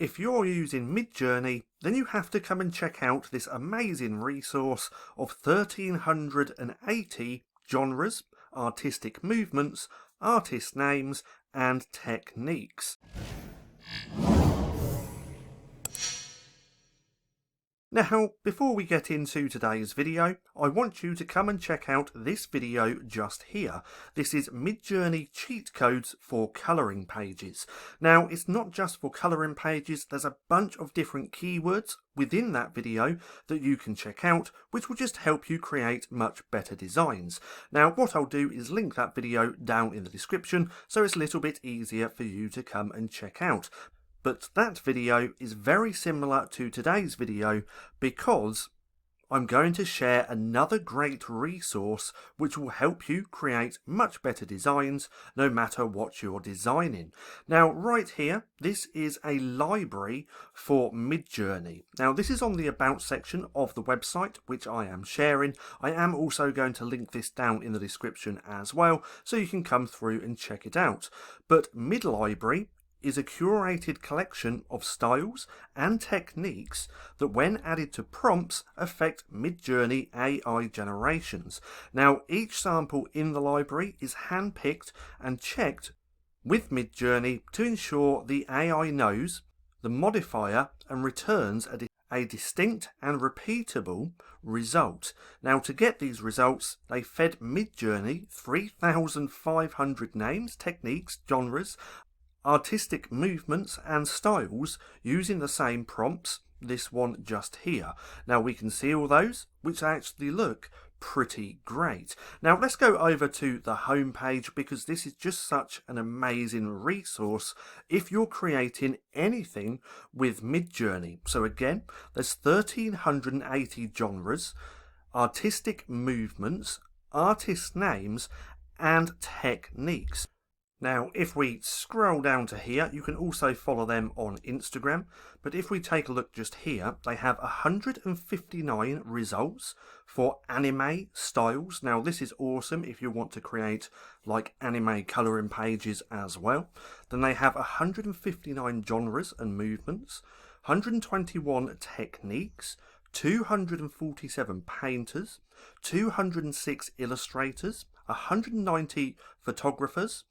If you're using Midjourney, then you have to come and check out this amazing resource of 1380 genres, artistic movements, artist names, and techniques. Now, before we get into today's video, I want you to come and check out this video just here. This is Midjourney cheat codes for colouring pages. Now, it's not just for colouring pages, there's a bunch of different keywords within that video that you can check out, which will just help you create much better designs. Now, what I'll do is link that video down in the description, so it's a little bit easier for you to come and check out. But that video is very similar to today's video because I'm going to share another great resource which will help you create much better designs no matter what you're designing. Now right here, this is a library for Midjourney. Now this is on the About section of the website which I am sharing. I am also going to link this down in the description as well so you can come through and check it out. But Midlibrary is a curated collection of styles and techniques that when added to prompts affect Midjourney AI generations. Now each sample in the library is handpicked and checked with Midjourney to ensure the AI knows the modifier and returns a distinct and repeatable result. Now to get these results, they fed Midjourney 3,500 names, techniques, genres, artistic movements and styles using the same prompts, this one just here. Now we can see all those which actually look pretty great. Now let's go over to the home page because this is just such an amazing resource if you're creating anything with Midjourney. So again, there's 1380 genres, artistic movements, artist names and techniques. Now, if we scroll down to here, you can also follow them on Instagram. But if we take a look just here, they have 159 results for anime styles. Now, this is awesome if you want to create like anime colouring pages as well. Then they have 159 genres and movements, 121 techniques, 247 painters, 206 illustrators, 190 photographers,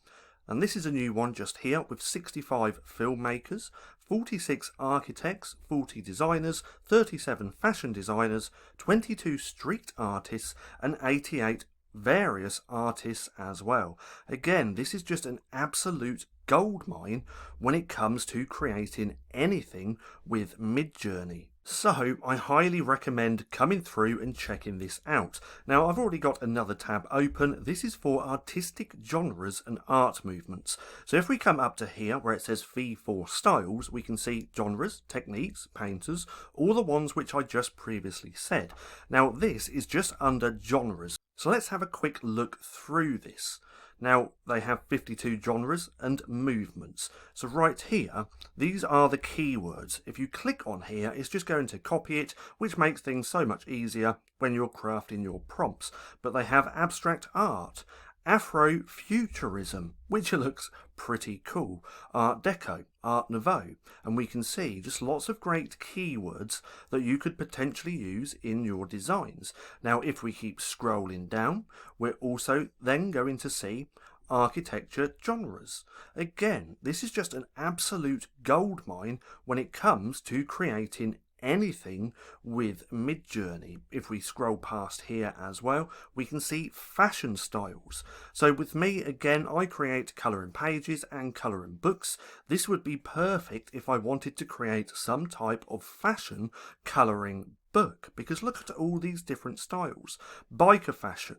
and this is a new one just here with 65 filmmakers, 46 architects, 40 designers, 37 fashion designers, 22 street artists and 88 various artists as well. Again, this is just an absolute goldmine when it comes to creating anything with Midjourney. So I highly recommend coming through and checking this out. Now I've already got another tab open. This is for artistic genres and art movements. So if we come up to here where it says V4 styles, we can see genres, techniques, painters, all the ones which I just previously said. Now this is just under genres. So let's have a quick look through this. Now, they have 52 genres and movements. So right here, these are the keywords. If you click on here, it's just going to copy it, which makes things so much easier when you're crafting your prompts. But they have abstract art, Afrofuturism, which looks pretty cool, Art Deco, Art Nouveau, and we can see just lots of great keywords that you could potentially use in your designs. Now if we keep scrolling down, we're also then going to see architecture genres. Again, this is just an absolute goldmine when it comes to creating anything with Midjourney. If we scroll past here as well, we can see fashion styles. So with me, again, I create colouring pages and colouring books. This would be perfect if I wanted to create some type of fashion colouring book, because look at all these different styles. Biker fashion,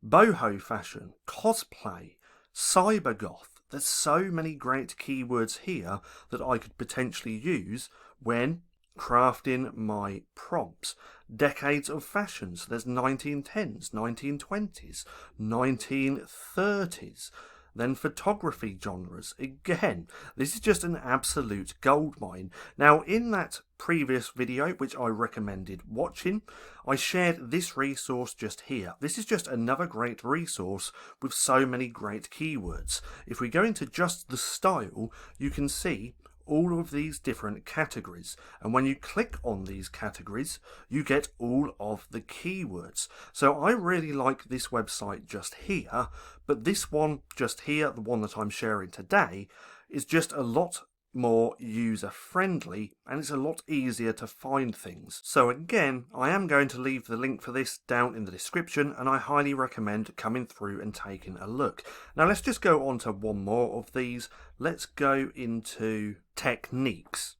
boho fashion, cosplay, cybergoth. There's so many great keywords here that I could potentially use when crafting my prompts. Decades of fashions. There's 1910s, 1920s, 1930s. Then photography genres. Again, this is just an absolute goldmine. Now, in that previous video, which I recommended watching, I shared this resource just here. This is just another great resource with so many great keywords. If we go into just the style, you can see all of these different categories, and when you click on these categories you get all of the keywords. So I really like this website just here, but this one just here, the one that I'm sharing today, is just a lot more user friendly and it's a lot easier to find things. So again, I am going to leave the link for this down in the description, and I highly recommend coming through and taking a look. Now let's just go on to one more of these. Let's go into techniques,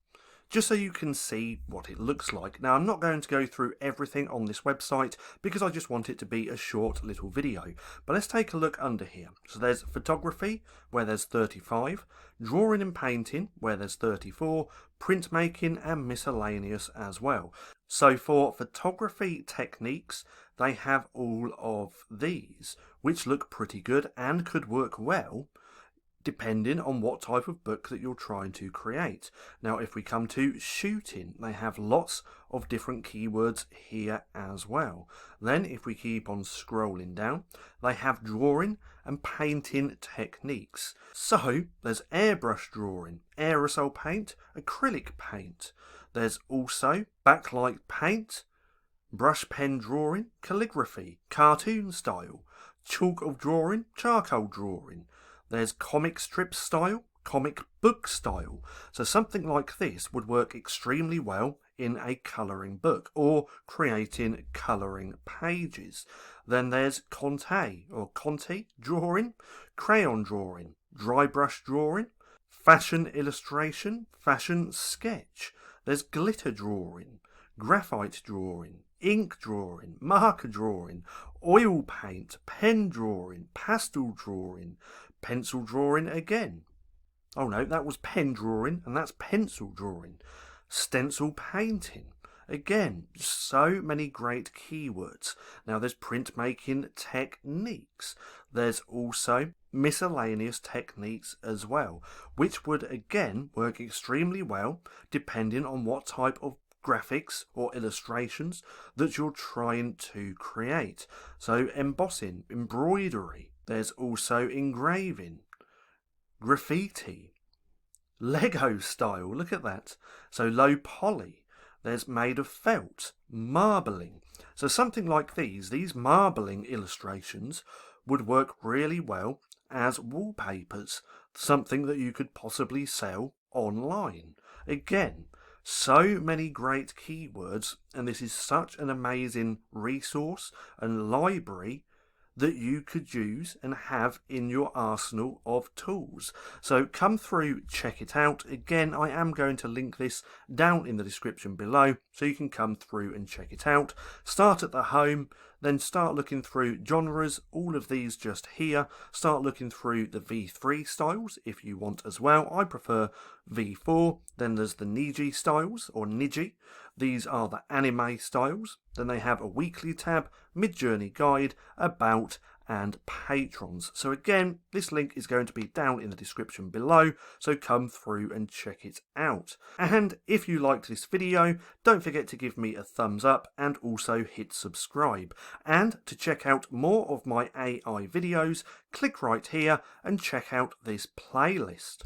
just so you can see what it looks like. Now I'm not going to go through everything on this website because I just want it to be a short little video, but let's take a look under here. So there's photography, where there's 35, drawing and painting, where there's 34, printmaking and miscellaneous as well. So for photography techniques, they have all of these, which look pretty good and could work well depending on what type of book that you're trying to create. Now if we come to shooting, they have lots of different keywords here as well. Then if we keep on scrolling down, they have drawing and painting techniques. So there's airbrush drawing, aerosol paint, acrylic paint. There's also backlight paint, brush pen drawing, calligraphy, cartoon style, chalk of drawing, charcoal drawing. There's comic strip style, comic book style. So something like this would work extremely well in a colouring book or creating colouring pages. Then there's Conte or Conti drawing, crayon drawing, dry brush drawing, fashion illustration, fashion sketch. There's glitter drawing, graphite drawing, ink drawing, marker drawing, oil paint, pen drawing, pastel drawing, pencil drawing again. Oh no, that was pen drawing and that's pencil drawing. Stencil painting. Again, so many great keywords. Now there's printmaking techniques. There's also miscellaneous techniques as well, which would again work extremely well depending on what type of graphics or illustrations that you're trying to create. So embossing, embroidery. There's also engraving, graffiti, Lego style, look at that. So low poly. There's made of felt, marbling. So something like these marbling illustrations would work really well as wallpapers, something that you could possibly sell online. Again, so many great keywords, and this is such an amazing resource and library that you could use and have in your arsenal of tools. So come through, check it out. Again, I am going to link this down in the description below so you can come through and check it out. Start at the home, then start looking through genres, all of these just here. Start looking through the V3 styles if you want as well. I prefer V4. Then there's the Niji styles or Niji. These are the anime styles. Then they have a weekly tab, Midjourney guide, about, and patrons. So again, this link is going to be down in the description below, so come through and check it out. And if you liked this video, don't forget to give me a thumbs up and also hit subscribe. And to check out more of my AI videos, click right here and check out this playlist.